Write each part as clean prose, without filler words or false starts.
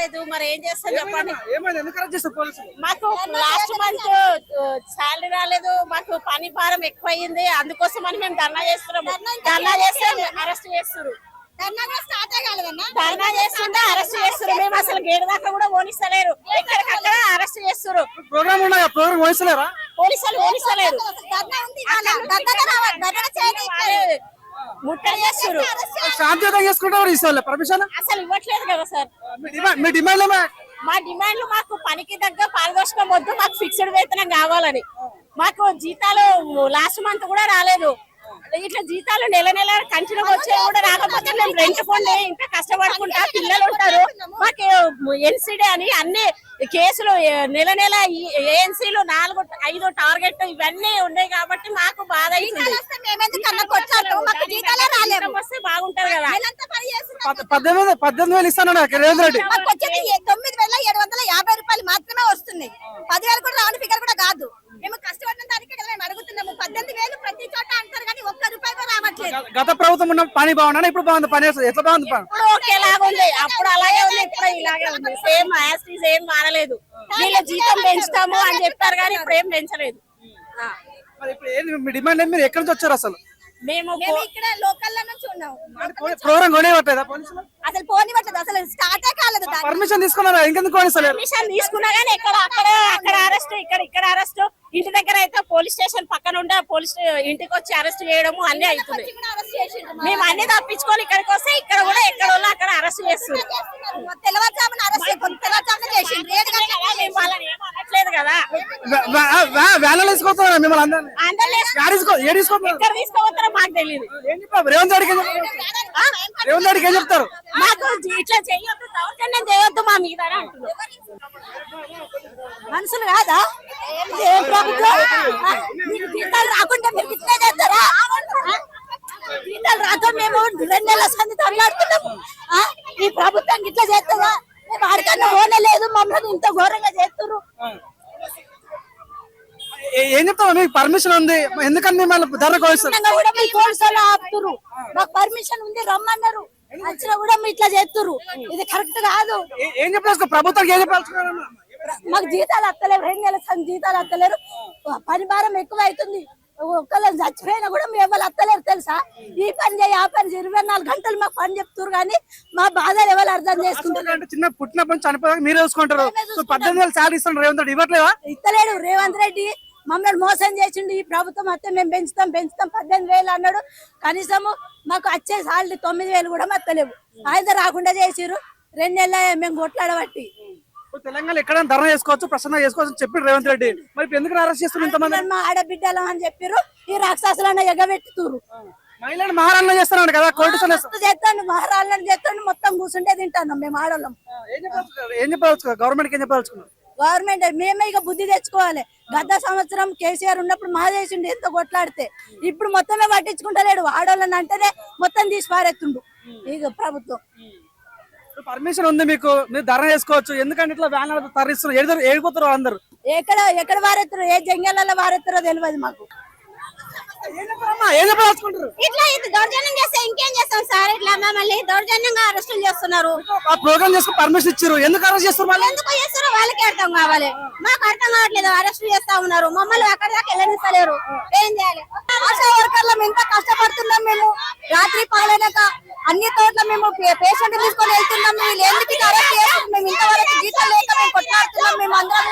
రాలేదు. మరి ఏం చేస్తాం చెప్పండి. మాకు లాస్ట్ మంత్ శాలరీ రాలేదు. మాకు పని భారం ఎక్కువ అయింది. అందుకోసం అని మేము ధర్నా చేస్తున్నాము. ధర్నా చేస్తే అరెస్ట్ చేస్తారు. ధర్నా చేస్తుంటే అరెస్ట్ చేస్తారు. మేము అసలు గేట్ దాకా కూడా పోనిస్తలేరు. ఎక్కడికక్కడ అరెస్ట్ చేస్తారు. పోలీసులు పోనిస్తలేరు. ముట్టడి చేస్తారు. శాంతియుతంగా చేసుకుంటారు పర్మిషన్ అసలు ఇవ్వట్లేదు కదా సార్. మీ డిమాండ్ మా డిమాండ్లు మాకు పనికి తగ్గ పారితోషికం వద్దు, మాకు ఫిక్స్డ్ వేతనం కావాలని. మాకు జీతాలు లాస్ట్ మంత్ కూడా రాలేదు. ఇట్లా జీతాలు నెల నెల కంటిన్యూ వచ్చే కూడా రాకపోతే మేము రెంట్ కొండే ఇంకా కష్టపడుకుంటా పిల్లలు ఉంటారు. మాకు ఎన్సిడి అని అన్ని కేసులు నెల నెల ఏఎన్సీలు 4-5 టార్గెట్ ఇవన్నీ ఉన్నాయి కాబట్టి మాకు బాధ అవుతుంది. వస్తే బాగుంటది కదా. 18,000 ఇస్తాను రేవంత్ రెడ్డి. 9,750 రూపాయలు మాత్రమే వస్తున్నాయి. 10,000 కూడా రావని ఫిగర్ కూడా కాదు. మేము కష్టపడిన దానికి కదా మేము అడుగుతున్నాము. 18,000 ప్రతి చోట అంటారు కానీ ఒక్క రూపాయి కూడా రావట్లేదు. గత ప్రభుత్వం ఉన్న పని బాగుందా? ఇప్పుడు బాగుంది పని? ఎట్లా బాగుంది? ఒకేలాగా ఉంది. అప్పుడు అలాగే ఉంది, ఇప్పుడు ఇలాగే ఉంది. సేమ్ యాస్టీస్ ఏం మారలేదు. వీళ్ళ జీతం పెంచుతాము అని చెప్పారు కానీ ఇప్పుడు ఏం పెంచలేదు. మరి ఇప్పుడు ఏంది మీ డిమాండ్? మీరు ఎక్కడి నుంచి వచ్చారు అసలు? మేము ఇక్కడ లోకల్ నుంచి ఉన్నాము. ప్రోగ్రామ్ కొనేవట్లేదా పోలీసులు? అసలు పోనివ్వట్లేదు. అసలు స్టార్టే కాలేదు. పర్మిషన్ తీసుకున్నారా? ఇంకెందుకు కొనిస్తలేరు? పర్మిషన్ తీసుకున్నా గానీ అక్కడ అరెస్ట్, ఇక్కడ అరెస్ట్. ఇంటి దగ్గర అయితే పోలీస్ స్టేషన్ పక్కన ఉండే పోలీస్ ఇంటికి వచ్చి అరెస్ట్ చేయడము అన్ని అవుతుంది. మేము అన్ని తప్పించుకొని ఇక్కడికి వస్తే ఇక్కడ కూడా ఎక్కడ ఉన్నా అక్కడ అరెస్ట్ చేస్తున్నారు. తెల్లవారుజామున అరెస్ట్ చేసిండ్రు. అనట్లేదు కదా. వ్యాన్లు తీసుకొస్తున్నారు మిమ్మల్ని అందరినీ. ఎక్కడ తీసుకోవస్తారో మాకు తెలియదు. రేవంత్ రెడ్డికి ఏం చెప్తారు? మాకు ఇట్లా చేయొద్దు, దౌర్జన్యం చేయొద్దు మా మీద అంటున్నారు. మనుషులు కాదా జీతాలు రాకుండా మీరు ఇట్లా చేస్తారా? జీతాలు రాక మేము 2 నెలల సంది తరలాడుతున్నాము. ఈ ప్రభుత్వం ఇట్లా చేస్తుందా? మేము ఆడికన్నా ఓనలేదు, మమ్మల్ని ఇంత ఘోరంగా చేస్తున్నారు. ఏం చెప్తావు? మీకు పర్మిషన్ ఉంది, ఎందుకని మిమ్మల్ని ధర పోలీసులు ఆపుతురు. మాకు పర్మిషన్ ఉంది రమ్మన్నారు, వచ్చినా కూడా ఇట్లా చేస్తున్నారు. ఇది కరెక్ట్ కాదు. ఏం చెప్పాల్సి ప్రభుత్వానికి ఏం చెప్పాల్సి? మాకు జీతాలు వస్తలేరు. 2 నెలల సంది జీతాలు వస్తలేరు. పని భారం ఎక్కువ అవుతుంది. ఒక్కళ్ళు చచ్చిపోయినా కూడా మేము ఎవరు వస్తలేరు తెలుసా? ఈ పని చేయి ఆ పని 24 గంటలు మాకు పని చెప్తున్నారు కానీ మా బాధలు ఎవరు అర్థం చేసుకుంటారు? చిన్న పుట్టినప్పటి చనిపోయాక మీరు చూసుకుంటారు. 18,000 శాలరీ ఇస్తాను రేవంత్ రెడ్డి, ఇవ్వట్లేవా? ఇస్తలేడు రేవంత్ రెడ్డి. మమ్మల్ని మోసం చేసిండు. ఈ ప్రభుత్వం వస్తే మేము పెంచుతాం 18,000 అన్నాడు. కనీసము మాకు వచ్చే సాలరీ 9,000 కూడా వస్తలేవు. ఆయన రాకుండా చేసిరు. 2 నెలల మేము కొట్లాడబట్టి. తెలంగాణ ఎక్కడ ధర్నా చేసుకోవచ్చు, ప్రసన్న చేసుకోవచ్చు అని చెప్పి రేవంత్ రెడ్డి. మరి ఎందుకు అరెస్ట్ చేస్తున్నారు ఇంతమంది? మా ఆడబిడ్డలం అని చెప్పారు. ఈ రాక్షసులను ఎగబెట్టుతురు. మహిళలు మహారాణలో చేస్తున్నాడు కదా, చేస్తాను మహారాళ్ళని చేస్తాను. మొత్తం కూర్చుంటే తింటాను మేము ఆడవాళ్ళం. ఏం చెప్పవచ్చు గవర్నమెంట్? ఏం చెప్పవచ్చు గవర్నమెంట్? మేమే ఇక బుద్ధి తెచ్చుకోవాలి. గత సంవత్సరం కేసీఆర్ ఉన్నప్పుడు మా చేసిండు ఎంతో కొట్లాడితే. ఇప్పుడు మొత్తమే పట్టించుకుంటలేడు. ఆడవాళ్ళని అంటేనే మొత్తం తీసి పారెత్తుండు ఇక ప్రభుత్వం. పర్మిషన్ ఉంది మీకు, మీరు ధర చేసుకోవచ్చు. ఎందుకంటే ఇట్లా వ్యాన్ తరలిస్తున్నారు, ఏడిపోతారు అందరు. ఎక్కడ వారెత్తారో, ఏ జంగల్లో వారెత్తారో తెలియదు మాకు. ఇట్లా దౌర్జన్యం చేస్తే ఇంకేం చేస్తాం సార్? ఇట్లా మమ్మల్ని దౌర్జన్యంగా అరెస్టులు చేస్తున్నారు. ప్రోగ్రామ్ చేసుకుని పర్మిషన్ ఇచ్చారు, ఎందుకు అరెస్ట్ చేస్తున్నారు? ఎందుకు చేస్తారో వాళ్ళకి అర్థం కావాలి. మాకు అర్థం కావట్లేదు. అరెస్ట్ చేస్తా ఉన్నారు, మమ్మల్ని అక్కడి దాకా వెళ్ళనిస్తలేరు. ఏం చేయాలి? ఆశా వర్కర్లం ఎంత కష్టపడుతున్నాం మేము. రాత్రి పగలనక అన్ని తోట్ల మేము పేషెంట్ తీసుకొని వెళ్తున్నాం. వీళ్ళు ఎందుకు అరెస్ట్ చేస్తున్నాం? మేము ఇంతవరకు జీతం లేక మేము కొట్లాడుతున్నాం. మేము అందరం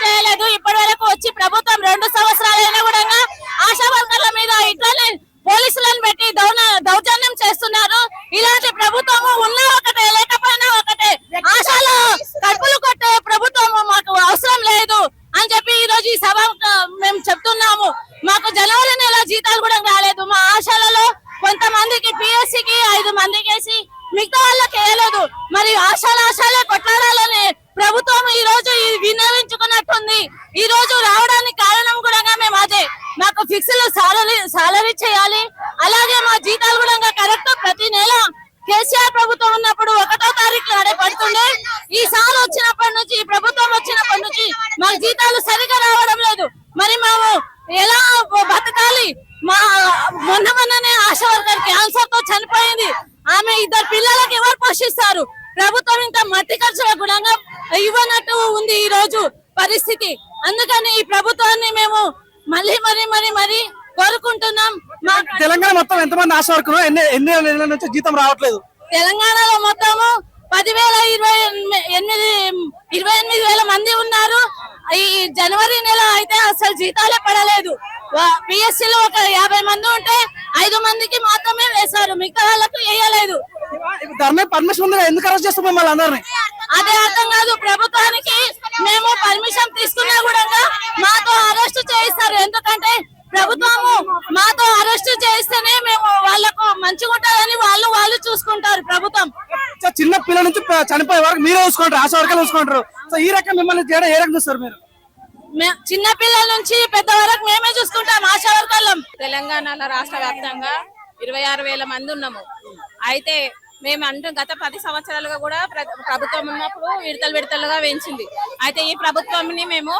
చేయలేదు. ఇప్పటి వరకు వచ్చి ప్రభుత్వం 2 సంవత్సరాలైనా కూడా ఆశా వర్కర్ల మీద ఇట్లానే పోలీసులను పెట్టి దౌర్జన్యం చేస్తున్నారు. ఇలాంటి ప్రభుత్వము ఉన్నా ఒకటే, లేకపోయినా ఒకటే. ఆశాలో కడుపులు కొట్టే ప్రభుత్వము మాకు అవసరం లేదు అని చెప్పి ఈ రోజు ఈ సభ మేము చెప్తున్నాము. మాకు జనవరి నెల జీతాలు కూడా రాలేదు. మా ఆశాలలో కొంతమందికి పిఎస్సికి 5 మందికి వేసి మిగతా వాళ్ళకి వేయలేదు. మరి ఆశాలే కొట్లాడాలని ప్రభుత్వం ఈ రోజు విన్నవించుకున్నట్టుంది. ఈ రోజు రావడానికి కారణం కూడా మేము అదే. మాకు ఫిక్స్డ్ సాలరీ చేయాలి. అలాగే మా జీతాలు కూడా కరెక్ట్ ప్రతి నెల కేసీఆర్ ప్రభుత్వం ఉన్నప్పుడు 1వ తారీఖు నాడే పడుతుండే. ఈసారి వచ్చినప్పటి నుంచి, ఈ ప్రభుత్వం వచ్చినప్పటి నుంచి మాకు జీతాలు సరిగా రావడం లేదు. మరి మేము ఎలా బతకాలి? మొన్ననే ఆశా వర్కర్ క్యాన్సర్ తో చనిపోయింది. ఆమె 2 పిల్లలకు ఎవరు పోషిస్తారు? ప్రభుత్వం ఇంత మట్టి ఖర్చుల గుణంగా ఇవ్వనట్టు ఉంది ఈ రోజు పరిస్థితి. అందుకని ఈ ప్రభుత్వాన్ని మేము మరీ కోరుకుంటున్నాం. తెలంగాణ మొత్తం ఎంతమంది ఆశా వర్కర్లు ఎన్ని నెలల నుంచి జీతం రావట్లేదు? తెలంగాణలో మొత్తము 28,000 మంది ఉన్నారు. ఈ జనవరి నెల అయితే అసలు జీతాలే పడలేదు. పిఎస్సీ లో ఒక 50 మంది ఉంటే 5 మందికి మాత్రమే వేశారు, మిగతా వాళ్ళకు వేయలేదు. ధర్మే పర్మిషన్ ఉంది, ఎందుకు అరెస్ట్ చేస్తాం మిమ్మల్ని అందరినీ? అదే అర్థం కాదు. ప్రభుత్వానికి మేము పర్మిషన్ తీసుకున్నా కూడా మాతో అరెస్ట్ చేయిస్తారు. ఎందుకంటే ప్రభుత్వము మాతో అరెస్ట్ చేస్తేనే మేము వాళ్ళకు మంచిగా ఉంటుందని వాళ్ళు చూసుకుంటారు. ప్రభుత్వం చిన్న పిల్లల నుంచి చనిపోయే వరకు మీరే చూసుకుంటారు, ఆశా వర్కర్లు చూసుకుంటారు. సో ఈ రకం మిమ్మల్ని చేయడం ఏ రకం చూస్తారు మీరు? చిన్న పిల్లల నుంచి పెద్ద వరకు మేమే చూసుకుంటాం ఆశా వర్కర్లం. తెలంగాణలో రాష్ట్ర వ్యాప్తంగా 26,000 మంది ఉన్నాము. అయితే మేము గత 10 సంవత్సరాలుగా కూడా ప్రభుత్వం ఉన్నప్పుడు విడతలుగా పెంచింది. అయితే ఈ ప్రభుత్వంని మేము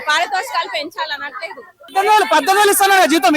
పారితోషికాలు పెంచాలనట్లేదు. 18,000 ఇస్తాను జీతం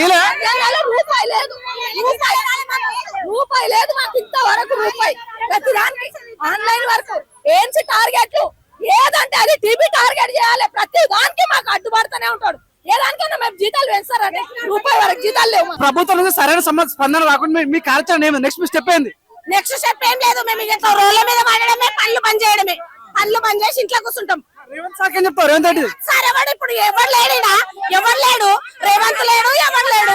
రూపాయి లేదు మాకు ఇంతవరకు. రూపాయి ప్రతి దానికి ఆన్లైన్ వరకు ఏంచి టార్గెట్లు ఏదంటే అది టీబీ టార్గెట్ చేయాలి. ప్రతి దానికి మాకు అడ్డుపడుతూనే ఉంటాడు. ఏ దానికైనా మేము జీతాలు పెంచారంటే రూపాయి వరకు జీతాలు లేవు. ప్రభుత్వం నుంచి సరైన స్పందన రాకుండా మీ కార్యాచరణ ఏమి? నెక్స్ట్ స్టెప్ ఏంది? నెక్స్ట్ స్టెప్ ఏం లేదు. మేము ఇక రోడ్ల మీద పడడమే, పనులు బంద్ చేయడమే. పనులు బంద్ చేసి ఇంట్లో కూర్చుంటాం. రేవంత్ సార్ ఏం చెప్తారు? రేవంత్ రెడ్డి సార్ ఎవడు ఇప్పుడు? ఎవరు లేడా? ఎవరు లేడు. రేవంత్ లేడు, ఎవరు లేడు.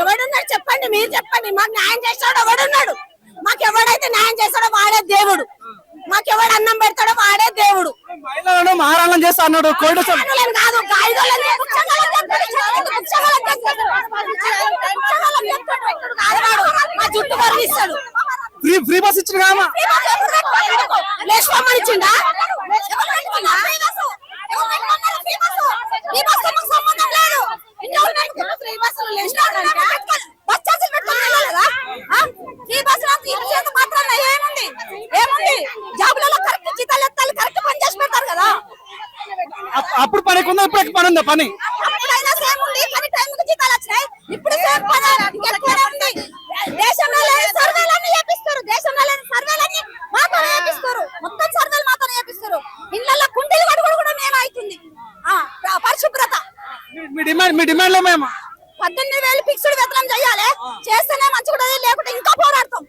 ఎవడున్నాడు చెప్పండి, మీరు చెప్పండి. మాకు న్యాయం చేస్తాడు ఎవడున్నాడు? మాకు ఎవడైతే న్యాయం చేస్తాడో వాడే దేవుడు. మాకు ఎవడు అన్నం పెడతాడో వాడే దేవుడు. మహిళలను మహారాణం చేస్తా అన్నాడు కోర్టు కాదు మా జుట్టు పరిగిస్తాడు. ఫ్రీ బస్ ఇచ్చిన కామా లేచిపోమని ఇచ్చిండా? సంబంధం లేదు. జాబులలో కరెక్ట్ జీతాలు ఎత్తాలి, కరెక్ట్ పని చేసి పెడతారు కదా. అప్పుడు పనికి ఉందా, ఇప్పుడు పని ఉందా? పని అప్పుడైనా సేమ్ ఉంది, కానీ టైంకి జీతాలు వచ్చినాయి. ఇప్పుడు సేమ్ పని ఎక్కువనే ఉంది. దేశంలో లేని సర్వేలన్నీ చేపిస్తారు. దేశంలో లేని సర్వేలన్నీ మాతో చేపిస్తారు. మొత్తం సర్వేలు మాతో చేపిస్తారు. ఇళ్లలో కుండీలు కడుగుడు కూడా మేము అవుతుంది. పరిశుభ్రత మీ డిమాండ్ మేము 18,000 ఫిక్స్డ్ వేతనం చేయాలి. చేస్తేనే మంచిగా, లేకుంటే ఇంకా పోరాడతాం.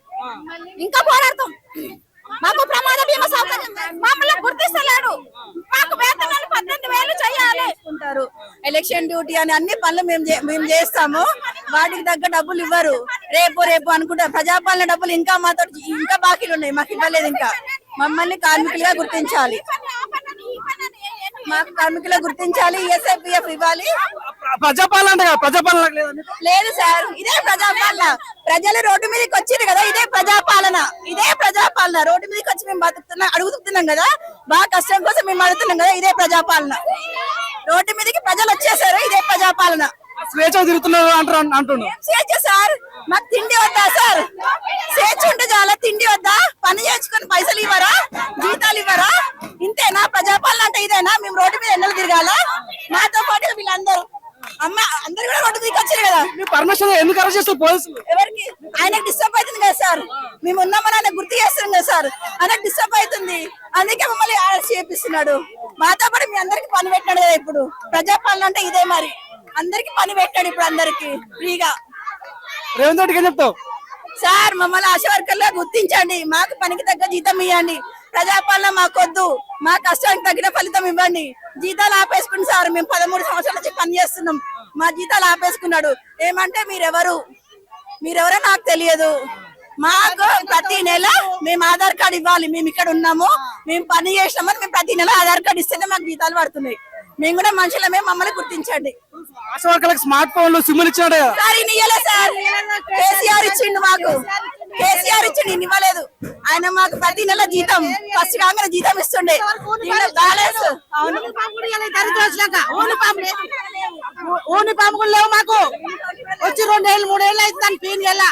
మాకు ప్రమాద బీమా సౌకర్యం మమ్మల్ని గుర్తిస్తలేడు. మాకు వేతనాలు 18,000 చేయాలి. ఎలక్షన్ డ్యూటీ అని అన్ని పనులు మేము చేస్తాము. వాటికి తగ్గ డబ్బులు ఇవ్వరు. రేపు అనుకుంటా ప్రజాపాలన డబ్బులు ఇంకా మాతో ఇంకా బాకీలు ఉన్నాయి, మాకు ఇవ్వలేదు. ఇంకా మమ్మల్ని కార్మికులుగా గుర్తించాలి. మాకు కార్మికులుగా గుర్తించాలి. ESIPF ఇవ్వాలి. ప్రజాపాలన లేదు సార్, ఇదే ప్రజాపాలన. ప్రజలు రోడ్డు మీదకి వచ్చింది కదా, ఇదే ప్రజాపాలన. రోడ్డు మీదకి వచ్చి మేము అడుగుతున్నాం కదా, బాగా కష్టం కోసం మేము అడుగుతున్నాం కదా, ఇదే ప్రజాపాలన. రోడ్డు మీదకి ప్రజలు వచ్చేసారు, ఇదే ప్రజాపాలన. స్వేచ్ఛ తిరుగుతున్నారు అంటున్నారు. స్వేచ్ఛ సార్, మాకు తిండి వద్దా సార్? స్వేచ్ఛ ఉంటే చాలా, తిండి వద్దా? పని చేసుకుని పైసలు ఇవ్వరా? జీతాలు ఇవ్వరా? ఇంతేనా ప్రజాపాలన అంటే? ఇదేనా? మేము రోడ్డు మీద ఎండలు తిరగాల? మాతో పాటు వీళ్ళందరూ అందరు కూడా రోడ్డు మీదకి వచ్చారు కదా. పర్మిషన్ ఎందుకు అరెస్ట్ చేస్తారు పోలీసులు? ఎవరికి? ఆయనకు డిస్టర్బ్ అవుతుంది కదా సార్. మేము ఉన్నామని ఆయన గుర్తు చేస్తున్నాం కదా సార్. ఆయనకు డిస్టర్బ్ అవుతుంది, అందుకే మమ్మల్ని అరెస్ట్ చేపిస్తున్నాడు. మాతో పాటు మీ అందరికి పని పెట్టాడు కదా. ఇప్పుడు ప్రజాపాలన అంటే ఇదే. మరి అందరికి పని పెట్టాడు ఇప్పుడు, అందరికి ఫ్రీగా. రేవంత్ రెడ్డికి ఏం చెప్తావు? సార్ మమ్మల్ని ఆశా వర్కర్లుగా గుర్తించండి, మాకు పనికి తగ్గ జీతం ఇవ్వండి. ప్రజాపాలన మాకొద్దు, మా కష్టానికి తగిన ఫలితం ఇవ్వండి. జీతాలు ఆపేసుకుని సార్, మేము 13 సంవత్సరాల నుంచి పని చేస్తున్నాం, మా జీతాలు ఆపేసుకున్నాడు. ఏమంటే మీరెవరో నాకు తెలియదు. మాకు ప్రతి నెల మేము ఆధార్ కార్డు ఇవ్వాలి. మేము ఇక్కడ ఉన్నాము, మేము పని చేసినామని మేము ప్రతి నెల ఆధార్ కార్డు ఇస్తేనే మాకు జీతాలు పడుతున్నాయి. మేము కూడా మనుషులమే, మమ్మల్ని గుర్తించండి. ఆశా వర్కర్లకు స్మార్ట్ ఫోన్లు సిమ్లు ఇచ్చాడు కదా సార్. ఇవ్వలేదు సార్, కేసీఆర్ ఇచ్చిండు మాకు. కేసీఆర్ ఇచ్చిండు, ఇవ్వలేదు. ఆయన మాకు ప్రతి నెల జీతం ఫస్ట్ కాగానే జీతం ఇస్తుండే. బ్యాలెన్స్ ఓని పాము కూడా లేవు మాకు. వచ్చి 2 ఏళ్ళు 3 ఏళ్ళు అయితే దాని పీన్ ఎలా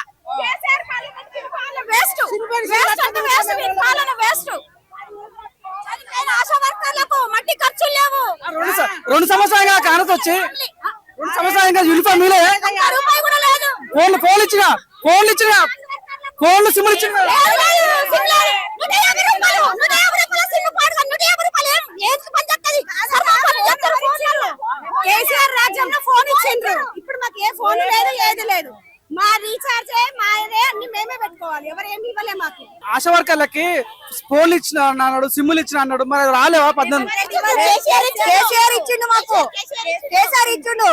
ఆశా వర్కర్లకు మట్టి ఖర్చులు లేవు. 2 సంవత్సరాలుగా కాంగ్రెస్ వచ్చి 2 సంవత్సరాలుగా యూనిఫామ్ ఫోన్లు ఇచ్చినా ఫోన్లు సిమ్లు ఇచ్చింది కదా. కేసీఆర్ రాజ్యంలో ఫోన్ ఇచ్చిండ్రు. ఇప్పుడు మాకు ఏ ఫోన్ లేదు, ఏది లేదు. మా రీఛార్జ్ మాదే, అన్ని మేమే పెట్టుకోవాలి. ఎవరు ఏమి ఇవ్వలే మాకు. ఆశా వర్కర్లకి ఫోన్లు ఇచ్చిన అన్నాడు, సిమ్ములు ఇచ్చిన అన్నాడు, మరి రాలేవా 18? కేసీఆర్ ఇచ్చిండు మాకు. కేసీఆర్ ఇచ్చిండు.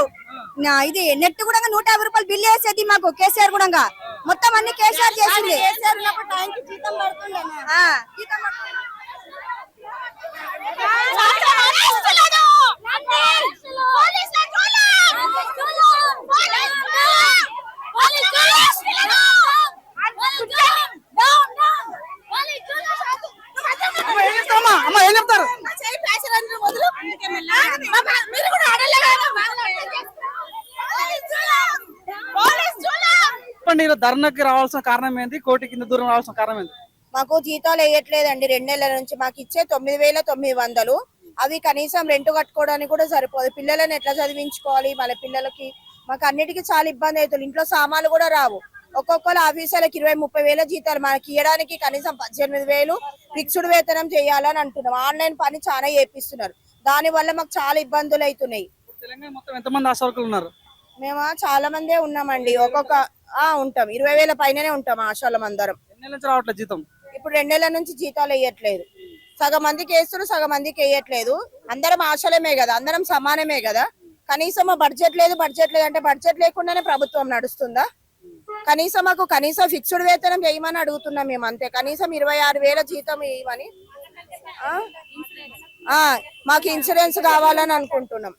ఇది నెట్ కూడా 150 రూపాయలు బిల్లు వేసేది మాకు. కేసీఆర్ కూడా మొత్తం అన్ని కేసీఆర్ చేసింది. ఆ, జీతం అమ్మ ఏం చెప్తారమ్మా? అమ్మ ఏం చెప్తారు? చెప్పండి, ఇలా ధర్నాకి రావాల్సిన కారణం ఏంటి? కోటి కింద దూరం రావాల్సిన కారణం ఏంటి? మాకు జీతాలు వేయట్లేదండి 2 నెలల నుంచి. మాకు ఇచ్చే 9,900 అవి కనీసం రెంట్ కట్టుకోవడానికి కూడా సరిపోదు. పిల్లలను ఎట్లా చదివించుకోవాలి? మన పిల్లలకి మాకు అన్నిటికీ చాలా ఇబ్బంది అవుతుంది. ఇంట్లో సామాన్లు కూడా రావు. ఒక్కొక్కరు ఆఫీసర్లకు 20-30 వేల జీతాలు మనకి ఇవ్వడానికి కనీసం 18,000 ఫిక్స్డ్ వేతనం చేయాలని అంటున్నాం. ఆన్లైన్ పని చాలా చేపిస్తున్నారు. దాని వల్ల మాకు చాలా ఇబ్బందులు అవుతున్నాయి. తెలంగాణ మొత్తం ఎంతమంది ఆశా వర్కర్లు ఉన్నారు? మేము చాలా మందే ఉన్నామండి. ఉంటాం 20,000 పైననే ఉంటాం ఆశాలం అందరం. ఎన్ని నెలల నుంచి రావట్లేదు జీతం? ఇప్పుడు 2 నెలల నుంచి జీతాలు వేయట్లేదు. సగం మందికి వేస్తున్నారు, సగం మందికి వేయట్లేదు. అందరం ఆశలమే కదా, అందరం సమానమే కదా. కనీసం బడ్జెట్ లేదు అంటే బడ్జెట్ లేకుండానే ప్రభుత్వం నడుస్తుందా? కనీసం మాకు ఫిక్స్డ్ వేతనం చేయమని అడుగుతున్నాం మేము, అంతే. కనీసం 26,000 జీతం ఇవ్వమని. మాకు ఇన్సూరెన్స్ కావాలని అనుకుంటున్నాం.